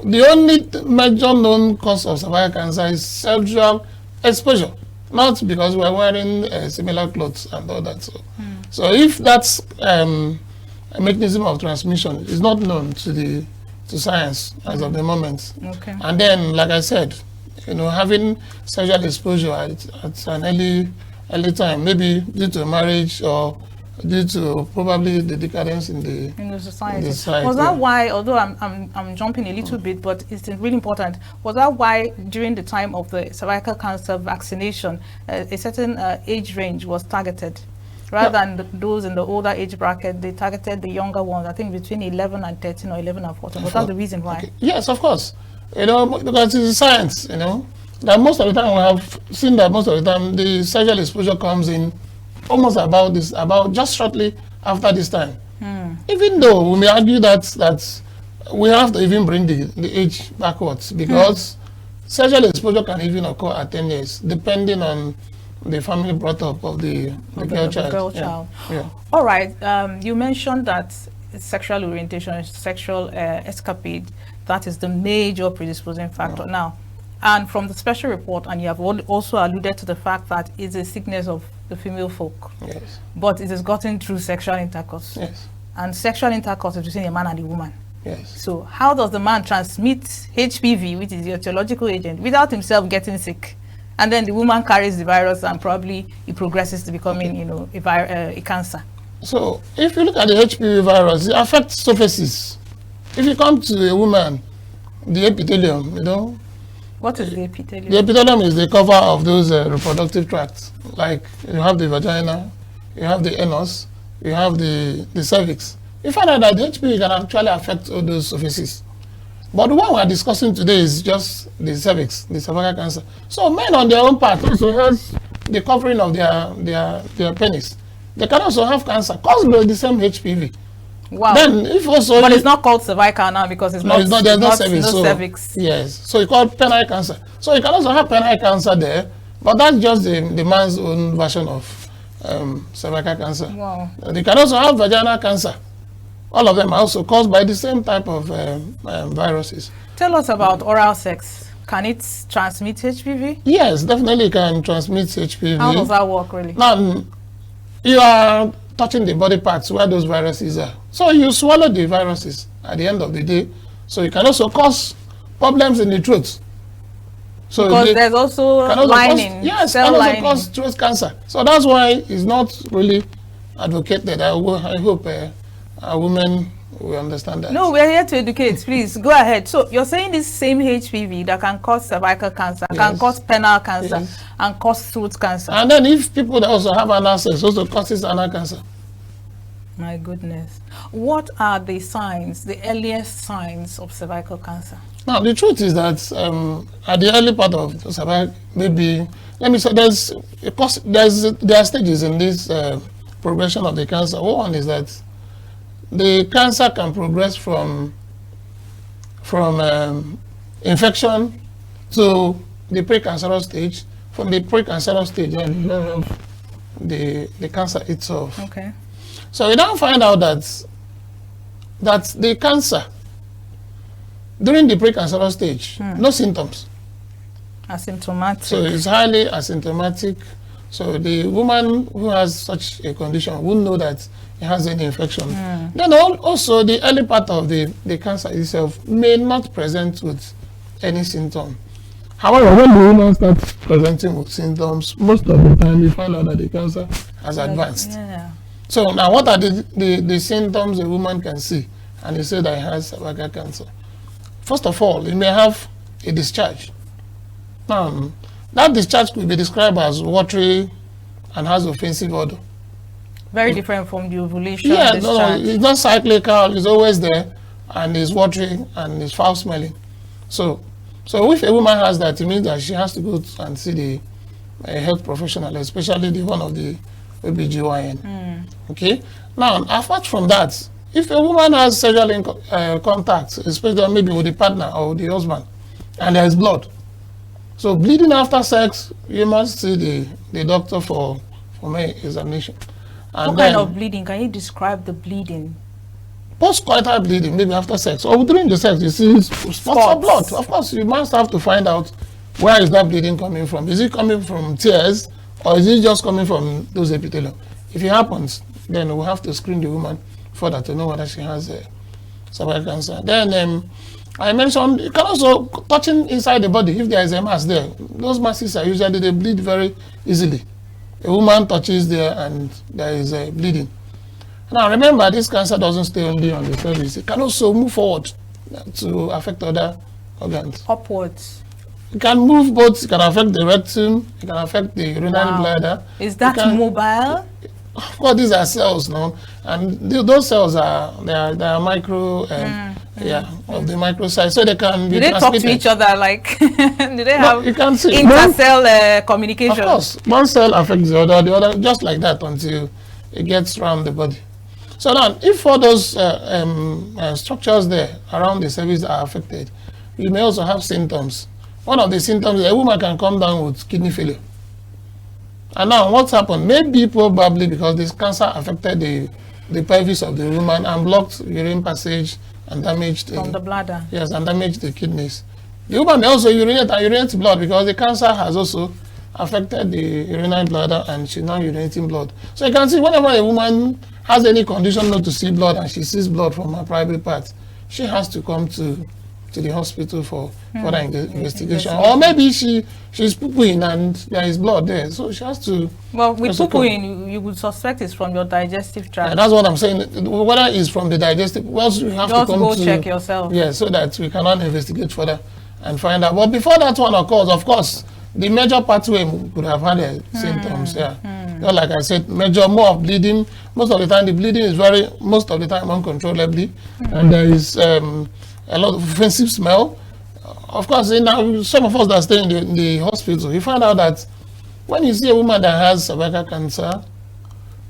the only major known cause of cervical cancer is sexual exposure, not because we're wearing similar clothes and all that. So if that's a mechanism of transmission is not known to science as of the moment. Okay. And then, like I said, having sexual exposure at an early time, maybe due to marriage or due to probably the decadence in the society. society. Was that why, although I'm jumping a little bit, but it's really important, was that why during the time of the cervical cancer vaccination, a certain age range was targeted? Rather than those in the older age bracket, they targeted the younger ones, I think between 11 and 13 or 11 and 14. Was that the reason why? Okay. Yes, of course. Because it's science, that most of the time we have seen that most of the time the sexual exposure comes in almost about just shortly after this time. Even though we may argue that we have to even bring the age backwards, because sexual exposure can even occur at 10 years, depending on the family brought up of the girl child. Yeah. All right. You mentioned that sexual orientation, sexual escapade, that is the major predisposing factor. Now, and from the special report, and you have also alluded to the fact that it's a sickness of the female folk. Yes. But it is gotten through sexual intercourse. Yes. And sexual intercourse is between a man and a woman. Yes. So how does the man transmit HPV, which is the etiological agent, without himself getting sick? And then the woman carries the virus and probably it progresses to becoming, a cancer. So if you look at the HPV virus, it affects surfaces. If you come to a woman, the epithelium, What is the epithelium? The epithelium is the cover of those reproductive tracts. Like you have the vagina, you have the anus, you have the cervix. You find out that the HPV can actually affect all those surfaces. But the one we are discussing today is just the cervix, the cervical cancer. So men on their own part also has the covering of their penis. They can also have cancer caused by the same HPV. Wow. Then if also but it's not called cervical now because there's no cervix. Yes. So it's called penile cancer. So you can also have penile cancer there, but that's just the man's own version of cervical cancer. Wow. They can also have vaginal cancer. All of them are also caused by the same type of viruses. Tell us about oral sex. Can it transmit HPV? Yes, definitely can transmit HPV. How does that work really? Now, you are touching the body parts where those viruses are. So you swallow the viruses at the end of the day. So it can also cause problems in the throat. So because there's also lining. Yes, can also cause throat cancer. So that's why it's not really advocated. I hope women will understand that. No, we're here to educate. Please go ahead. So you're saying this same HPV that can cause cervical cancer, can cause penile cancer, and cause throat cancer. And then if people that also have anal sex also causes anal cancer. My goodness. What are the signs, the earliest signs of cervical cancer? Now the truth is that at the early part of cervical, maybe let me say there are stages in this progression of the cancer. One is that the cancer can progress from infection to the precancerous stage. From the precancerous stage, then the cancer itself. Okay. So we now find out that the cancer during the precancerous stage, no symptoms. Asymptomatic. So it's highly asymptomatic. So the woman who has such a condition won't know that it has any infection. Then also the early part of the cancer itself may not present with any symptom. However, when the woman starts presenting with symptoms, most of the time you find out that the cancer has advanced. Yeah. So now what are the symptoms a woman can see and they say that it has cervical cancer? First of all, it may have a discharge. That discharge could be described as watery and has offensive odor. Very different from the ovulation. Yeah, discharge. no, it's not cyclical, it's always there, and it's watery and it's foul smelling. So if a woman has that, it means that she has to go and see the health professional, especially the one of the OBGYN. Okay? Now, apart from that, if a woman has sexual contact, especially maybe with the partner or the husband, and there is blood, so bleeding after sex, you must see the doctor for my examination. And what kind of bleeding? Can you describe the bleeding? Post-coital bleeding, maybe after sex, or during the sex, you see spots of blood. Of course, you must have to find out where is that bleeding coming from. Is it coming from tears, or is it just coming from those epithelium? If it happens, then we'll have to screen the woman further to know whether she has cervical cancer. Then I mentioned, you can also touching inside the body. If there is a mass there, those masses are usually, they bleed very easily. A woman touches there and there is bleeding. Now remember, this cancer doesn't stay only on the pelvis. It can also move forward to affect other organs. Upwards. It can move both. It can affect the rectum. It can affect the urinary bladder. Is that mobile? Of course, these are cells now, and those cells are they are micro, of the micro size, so they can be transmitted. Do they talk to each other like? Do they have you can see intercell communication? Of course, one cell affects the other, just like that until it gets around the body. So now, if all those structures there around the cervix are affected, you may also have symptoms. One of the symptoms, a woman can come down with kidney failure. And now what's happened? Maybe probably because this cancer affected the pelvis of the woman and blocked urine passage and damaged from the bladder. Yes, and damaged the kidneys. The woman may also urinate and urinate blood because the cancer has also affected the urinary bladder and she's now urinating blood. So you can see whenever a woman has any condition not to see blood and she sees blood from her private parts, she has to come to the hospital for further investigation. Or maybe she's poo-pooing and there is blood there, so she has to. Well, with poo-pooing, you would suspect it's from your digestive tract. Yeah, that's what I'm saying. Whether it's from the digestive, well, you have just to come go check yourself. Yeah, so that we cannot investigate further and find out. But before that one occurs, of course, the major pathway could have had symptoms. Just like I said, more of bleeding. Most of the time, the bleeding is most of the time uncontrollably, and there is a lot of offensive smell. Of course, some of us that stay in the hospital, you find out that when you see a woman that has cervical cancer,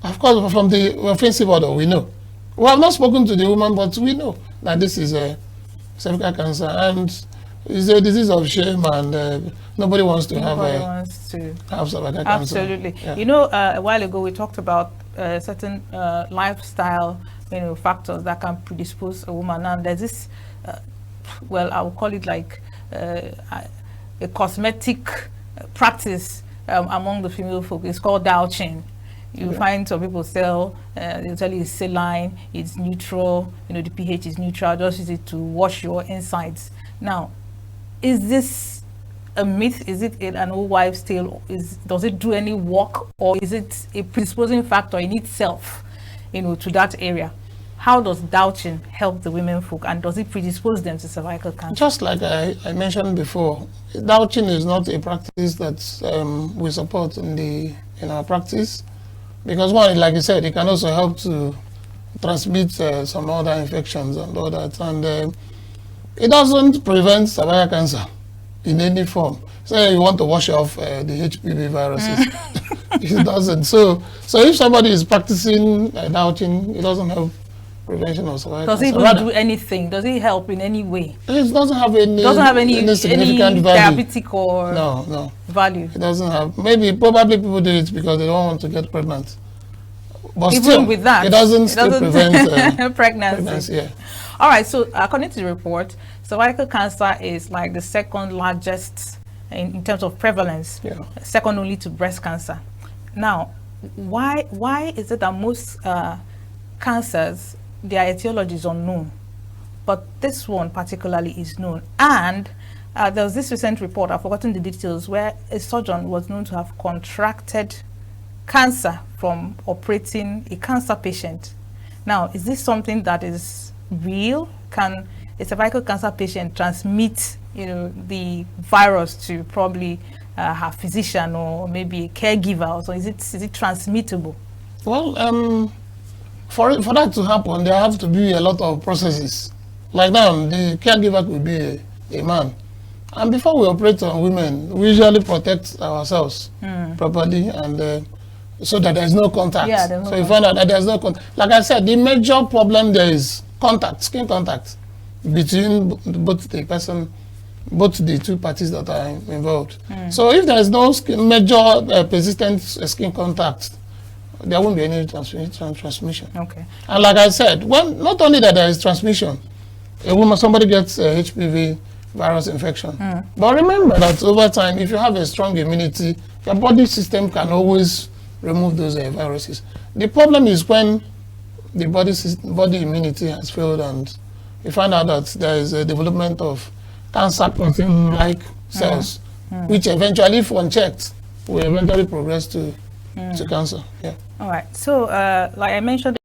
of course, from the offensive odor, we know. We have not spoken to the woman, but we know that this is a cervical cancer, and it's a disease of shame, and nobody wants to have cervical cancer. Absolutely. Yeah. You know, a while ago we talked about certain lifestyle, factors that can predispose a woman, and there's this. Well, I would call it like a cosmetic practice among the female folk. It's called douching. You find some people they'll tell you it's saline, it's neutral, the pH is neutral, just use it to wash your insides. Now, is this a myth? Is it an old wives' tale? Does it do any work, or is it a predisposing factor in itself, to that area? How does douching help the women folk, and does it predispose them to cervical cancer? Just like I mentioned before, douching is not a practice that we support in our practice, because one, like you said, it can also help to transmit some other infections and all that, and it doesn't prevent cervical cancer in any form. Say you want to wash off the HPV viruses, it doesn't. So if somebody is practicing douching, it doesn't help prevention of cervical cancer. Does it do anything? Does it help in any way? It doesn't have any significant value. Therapeutic or no value. It doesn't have. Probably people do it because they don't want to get pregnant. But even still, with that, it doesn't prevent pregnancy. Yeah. All right. So according to the report, cervical cancer is like the second largest in terms of prevalence, second only to breast cancer. Now, why is it that most cancers, their etiology is unknown, but this one particularly is known? And there was this recent report, I've forgotten the details, where a surgeon was known to have contracted cancer from operating a cancer patient. Now, is this something that is real? Can a cervical cancer patient transmit, the virus to probably her physician or maybe a caregiver? So is it transmittable? Well, for that to happen, there have to be a lot of processes. Like now, the caregiver could be a man. And before we operate on women, we usually protect ourselves properly, and so that there's no contact. So you find out that there's no contact. Like I said, the major problem there is contact, skin contact, between both the two parties that are involved. So if there is no major persistent skin contact, there won't be any transmission. Okay. And like I said, when not only that there is transmission, somebody gets HPV virus infection, but remember that over time, if you have a strong immunity, your body system can always remove those viruses. The problem is when the body immunity has failed and you find out that there is a development of cancer-causing-like cells, which eventually, if unchecked, will eventually progress to cancer. Yeah. All right. So, like I mentioned